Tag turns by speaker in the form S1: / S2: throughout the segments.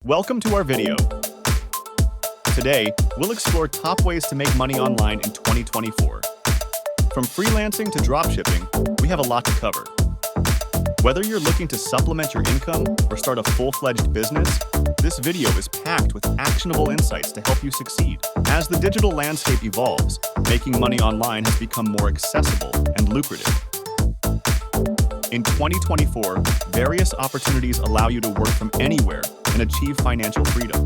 S1: Welcome to our video. Today, we'll explore top ways to make money online in 2024. From freelancing to dropshipping, we have a lot to cover. Whether you're looking to supplement your income or start a full-fledged business, this video is packed with actionable insights to help you succeed. As the digital landscape evolves, making money online has become more accessible and lucrative. In 2024, various opportunities allow you to work from anywhere and achieve financial freedom.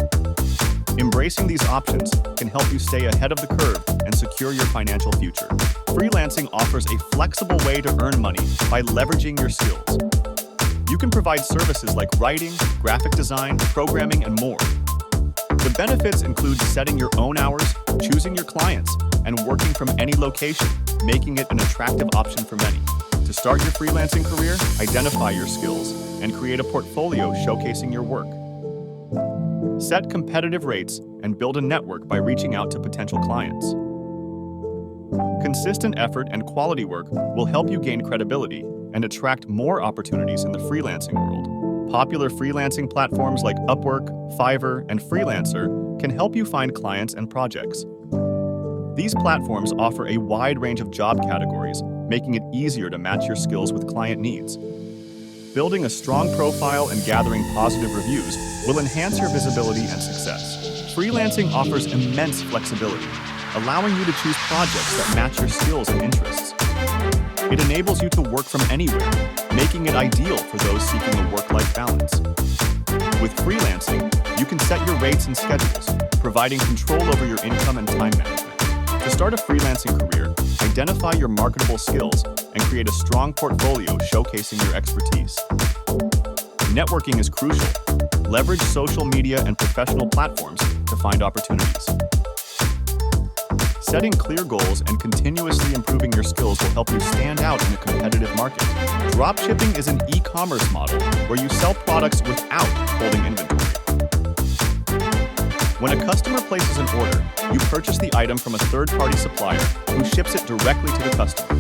S1: Embracing these options can help you stay ahead of the curve and secure your financial future. Freelancing offers a flexible way to earn money by leveraging your skills. You can provide services like writing, graphic design, programming, and more. The benefits include setting your own hours, choosing your clients, and working from any location, making it an attractive option for many. To start your freelancing career, identify your skills and create a portfolio showcasing your work. Set competitive rates and build a network by reaching out to potential clients. Consistent effort and quality work will help you gain credibility and attract more opportunities in the freelancing world. Popular freelancing platforms like Upwork, Fiverr, and Freelancer can help you find clients and projects. These platforms offer a wide range of job categories, making it easier to match your skills with client needs. Building a strong profile and gathering positive reviews will enhance your visibility and success. Freelancing offers immense flexibility, allowing you to choose projects that match your skills and interests. It enables you to work from anywhere, making it ideal for those seeking a work-life balance. With freelancing, you can set your rates and schedules, providing control over your income and time management. To start a freelancing career, identify your marketable skills and create a strong portfolio showcasing your expertise. Networking is crucial. Leverage social media and professional platforms to find opportunities. Setting clear goals and continuously improving your skills will help you stand out in a competitive market. Dropshipping is an e-commerce model where you sell products without holding inventory. When a customer places an order, you purchase the item from a third-party supplier who ships it directly to the customer.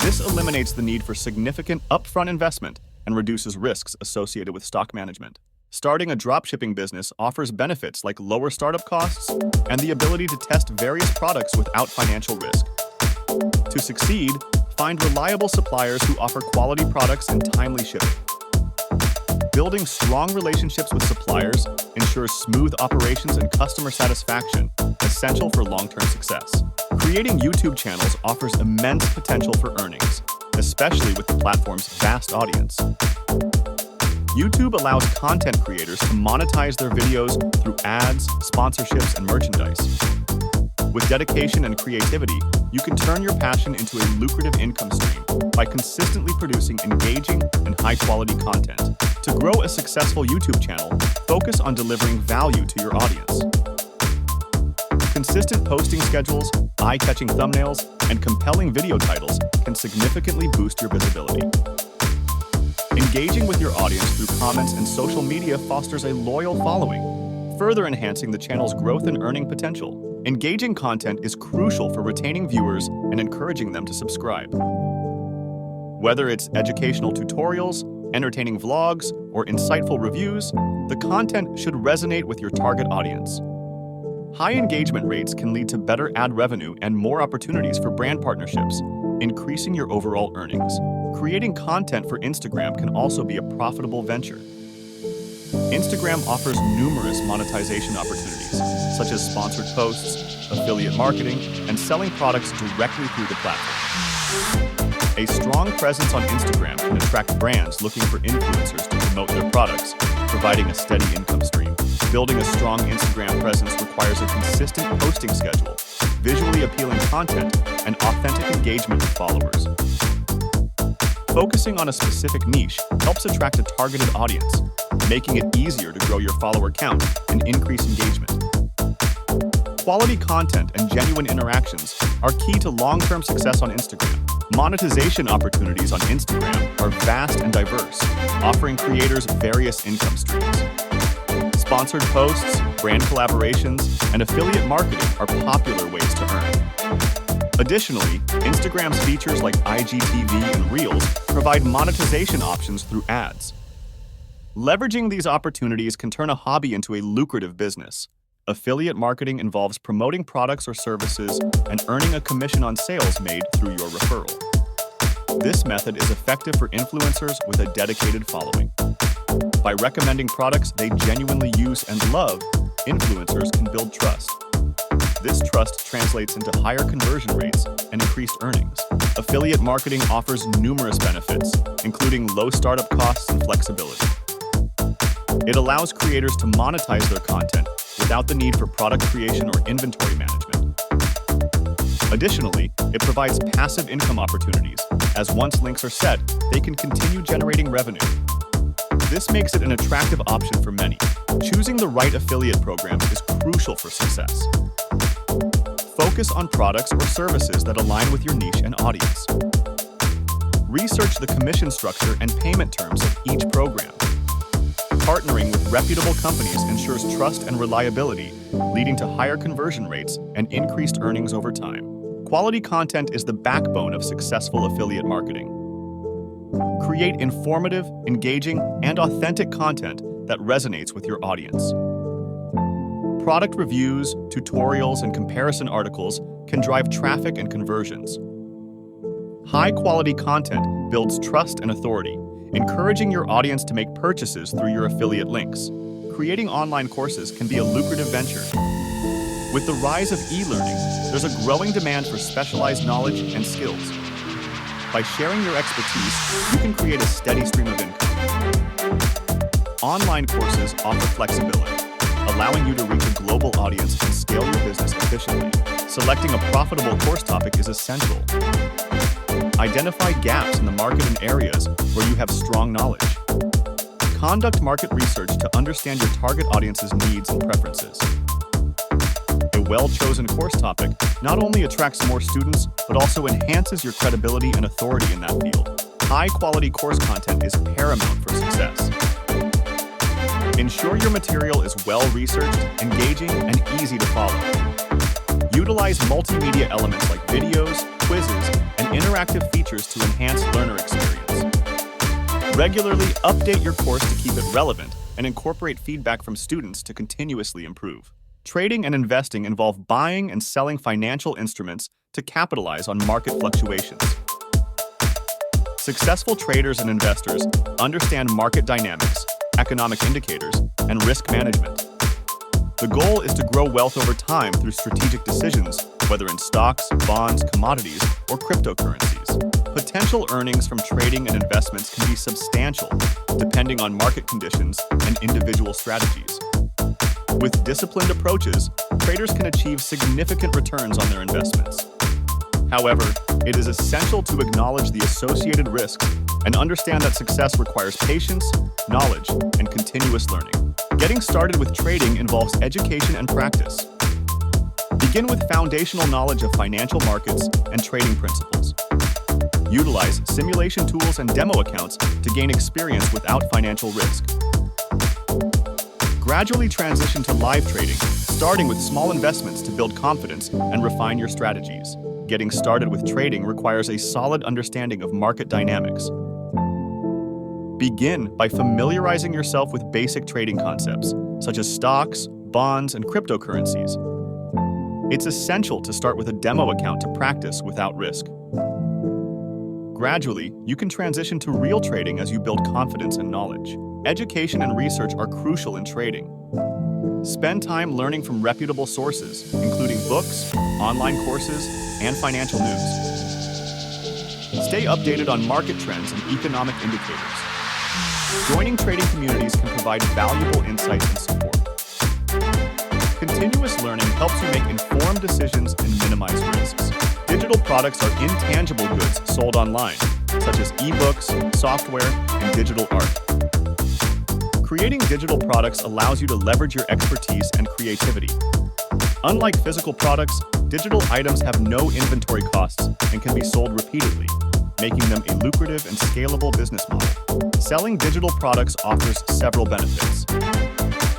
S1: This eliminates the need for significant upfront investment and reduces risks associated with stock management. Starting a dropshipping business offers benefits like lower startup costs and the ability to test various products without financial risk. To succeed, find reliable suppliers who offer quality products and timely shipping. Building strong relationships with suppliers ensures smooth operations and customer satisfaction, essential for long-term success. Creating YouTube channels offers immense potential for earnings, especially with the platform's vast audience. YouTube allows content creators to monetize their videos through ads, sponsorships, and merchandise. With dedication and creativity, you can turn your passion into a lucrative income stream by consistently producing engaging and high-quality content. To grow a successful YouTube channel, focus on delivering value to your audience. Consistent posting schedules, eye-catching thumbnails, and compelling video titles can significantly boost your visibility. Engaging with your audience through comments and social media fosters a loyal following, further enhancing the channel's growth and earning potential. Engaging content is crucial for retaining viewers and encouraging them to subscribe. Whether it's educational tutorials, entertaining vlogs, or insightful reviews, the content should resonate with your target audience. High engagement rates can lead to better ad revenue and more opportunities for brand partnerships, increasing your overall earnings. Creating content for Instagram can also be a profitable venture. Instagram offers numerous monetization opportunities, such as sponsored posts, affiliate marketing, and selling products directly through the platform. A strong presence on Instagram can attract brands looking for influencers to promote their products, providing a steady income stream. Building a strong Instagram presence requires a consistent posting schedule, visually appealing content, and authentic engagement with followers. Focusing on a specific niche helps attract a targeted audience, making it easier to grow your follower count and increase engagement. Quality content and genuine interactions are key to long-term success on Instagram. Monetization opportunities on Instagram are vast and diverse, offering creators various income streams. Sponsored posts, brand collaborations, and affiliate marketing are popular ways to earn. Additionally, Instagram's features like IGTV and Reels provide monetization options through ads. Leveraging these opportunities can turn a hobby into a lucrative business. Affiliate marketing involves promoting products or services and earning a commission on sales made through your referral. This method is effective for influencers with a dedicated following. By recommending products they genuinely use and love, influencers can build trust. This trust translates into higher conversion rates and increased earnings. Affiliate marketing offers numerous benefits, including low startup costs and flexibility. It allows creators to monetize their content without the need for product creation or inventory management. Additionally, it provides passive income opportunities, as once links are set, they can continue generating revenue. This makes it an attractive option for many. Choosing the right affiliate program is crucial for success. Focus on products or services that align with your niche and audience. Research the commission structure and payment terms of each program. Partnering with reputable companies ensures trust and reliability, leading to higher conversion rates and increased earnings over time. Quality content is the backbone of successful affiliate marketing. Create informative, engaging, and authentic content that resonates with your audience. Product reviews, tutorials, and comparison articles can drive traffic and conversions. High-quality content builds trust and authority, encouraging your audience to make purchases through your affiliate links. Creating online courses can be a lucrative venture. With the rise of e-learning, there's a growing demand for specialized knowledge and skills. By sharing your expertise, you can create a steady stream of income. Online courses offer flexibility, allowing you to reach a global audience and scale your business efficiently. Selecting a profitable course topic is essential. Identify gaps in the market and areas where you have strong knowledge. Conduct market research to understand your target audience's needs and preferences. A well-chosen course topic not only attracts more students, but also enhances your credibility and authority in that field. High-quality course content is paramount for success. Ensure your material is well-researched, engaging, and easy to follow. Utilize multimedia elements like videos, quizzes, and interactive features to enhance learner experience. Regularly update your course to keep it relevant and incorporate feedback from students to continuously improve. Trading and investing involve buying and selling financial instruments to capitalize on market fluctuations. Successful traders and investors understand market dynamics, economic indicators, and risk management. The goal is to grow wealth over time through strategic decisions, whether in stocks, bonds, commodities, or cryptocurrencies. Potential earnings from trading and investments can be substantial, depending on market conditions and individual strategies. With disciplined approaches, traders can achieve significant returns on their investments. However, it is essential to acknowledge the associated risks and understand that success requires patience, knowledge, and continuous learning. Getting started with trading involves education and practice. Begin with foundational knowledge of financial markets and trading principles. Utilize simulation tools and demo accounts to gain experience without financial risk. Gradually transition to live trading, starting with small investments to build confidence and refine your strategies. Getting started with trading requires a solid understanding of market dynamics. Begin by familiarizing yourself with basic trading concepts, such as stocks, bonds, and cryptocurrencies. It's essential to start with a demo account to practice without risk. Gradually, you can transition to real trading as you build confidence and knowledge. Education and research are crucial in trading. Spend time learning from reputable sources, including books, online courses, and financial news. Stay updated on market trends and economic indicators. Joining trading communities can provide valuable insights and support. Continuous learning helps you make informed decisions and minimize risks. Digital products are intangible goods sold online, such as ebooks, software, and digital art. Creating digital products allows you to leverage your expertise and creativity. Unlike physical products, digital items have no inventory costs and can be sold repeatedly, making them a lucrative and scalable business model. Selling digital products offers several benefits.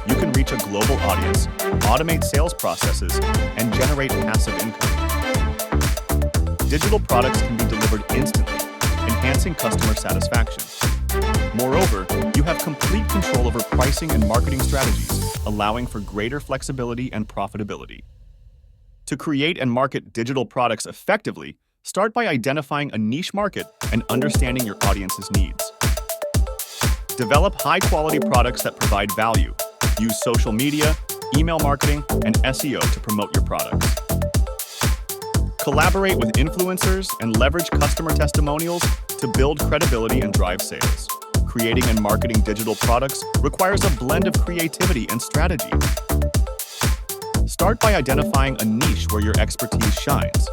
S1: You can reach a global audience, automate sales processes, and generate passive income. Digital products can be delivered instantly, enhancing customer satisfaction. Moreover, you have complete control over pricing and marketing strategies, allowing for greater flexibility and profitability. To create and market digital products effectively, start by identifying a niche market and understanding your audience's needs. Develop high-quality products that provide value. Use social media, email marketing, and SEO to promote your products. Collaborate with influencers and leverage customer testimonials to build credibility and drive sales. Creating and marketing digital products requires a blend of creativity and strategy. Start by identifying a niche where your expertise shines.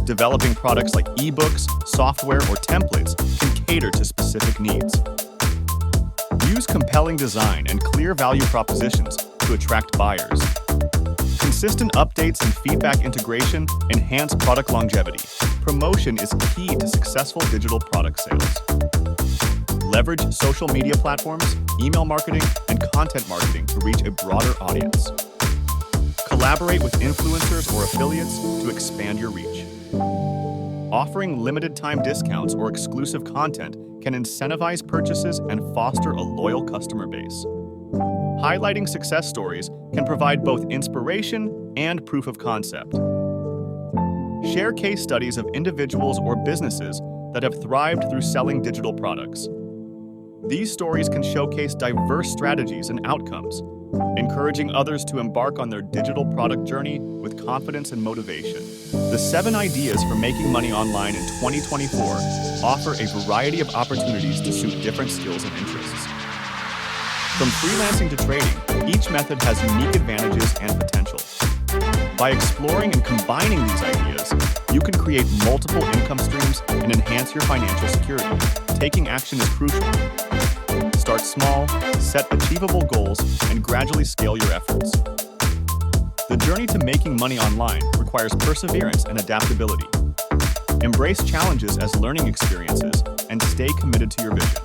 S1: Developing products like ebooks, software, or templates can cater to specific needs. Use compelling design and clear value propositions to attract buyers. Consistent updates and feedback integration enhance product longevity. Promotion is key to successful digital product sales. Leverage social media platforms, email marketing, and content marketing to reach a broader audience. Collaborate with influencers or affiliates to expand your reach. Offering limited-time discounts or exclusive content can incentivize purchases and foster a loyal customer base. Highlighting success stories can provide both inspiration and proof of concept. Share case studies of individuals or businesses that have thrived through selling digital products. These stories can showcase diverse strategies and outcomes, encouraging others to embark on their digital product journey with confidence and motivation. The 7 ideas for making money online in 2024 offer a variety of opportunities to suit different skills and interests. From freelancing to trading, each method has unique advantages and potential. By exploring and combining these ideas, you can create multiple income streams and enhance your financial security. Taking action is crucial. Start small, set achievable goals, and gradually scale your efforts. The journey to making money online requires perseverance and adaptability. Embrace challenges as learning experiences and stay committed to your vision.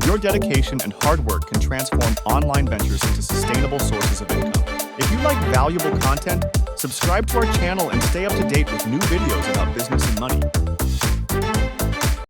S1: Your dedication and hard work can transform online ventures into sustainable sources of income. If you like valuable content, subscribe to our channel and stay up to date with new videos about business and money.